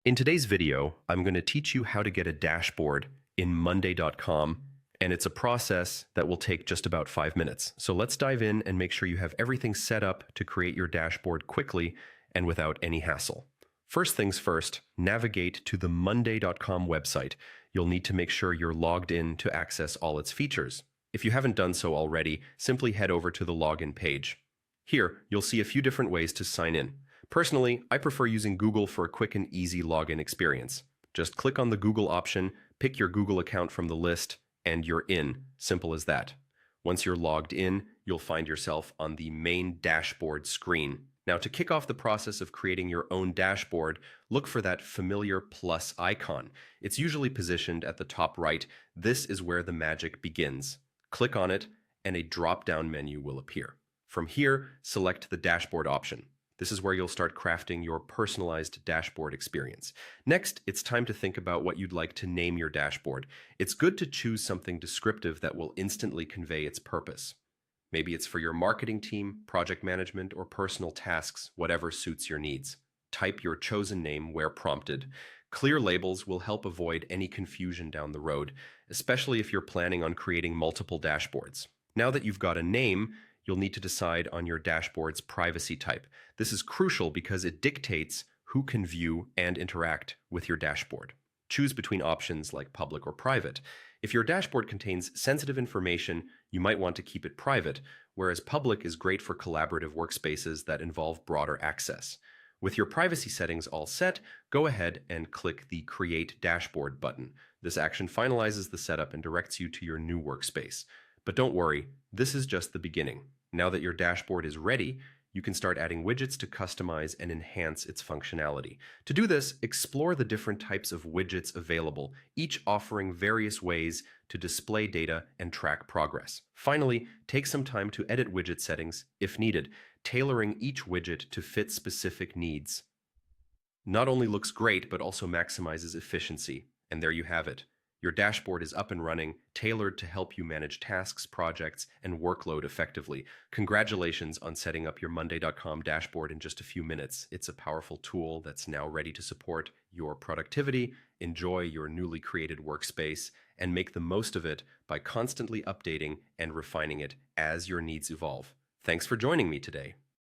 In today's video, I'm going to teach you how to get a dashboard in Monday.com, and it's a process that will take just about 5 minutes. So let's dive in and make sure you have everything set up to create your dashboard quickly and without any hassle. First things first, navigate to the Monday.com website. You'll need to make sure you're logged in to access all its features. If you haven't done so already, simply head over to the login page. Here, you'll see a few different ways to sign in. Personally, I prefer using Google for a quick and easy login experience. Just click on the Google option, pick your Google account from the list, and you're in. Simple as that. Once you're logged in, you'll find yourself on the main dashboard screen. Now, to kick off the process of creating your own dashboard, look for that familiar plus icon. It's usually positioned at the top right. This is where the magic begins. Click on it, and a drop-down menu will appear. From here, select the dashboard option. This is where you'll start crafting your personalized dashboard experience. Next, it's time to think about what you'd like to name your dashboard. It's good to choose something descriptive that will instantly convey its purpose. Maybe it's for your marketing team, project management, or personal tasks, whatever suits your needs. Type your chosen name where prompted. Clear labels will help avoid any confusion down the road, especially if you're planning on creating multiple dashboards. Now that you've got a name, you'll need to decide on your dashboard's privacy type. This is crucial because it dictates who can view and interact with your dashboard. Choose between options like public or private. If your dashboard contains sensitive information, you might want to keep it private, whereas public is great for collaborative workspaces that involve broader access. With your privacy settings all set, go ahead and click the Create Dashboard button. This action finalizes the setup and directs you to your new workspace. But don't worry, this is just the beginning. Now that your dashboard is ready, you can start adding widgets to customize and enhance its functionality. To do this, explore the different types of widgets available, each offering various ways to display data and track progress. Finally, take some time to edit widget settings if needed, tailoring each widget to fit specific needs. Not only looks great, but also maximizes efficiency. And there you have it. Your dashboard is up and running, tailored to help you manage tasks, projects, and workload effectively. Congratulations on setting up your Monday.com dashboard in just a few minutes. It's a powerful tool that's now ready to support your productivity, enjoy your newly created workspace, and make the most of it by constantly updating and refining it as your needs evolve. Thanks for joining me today.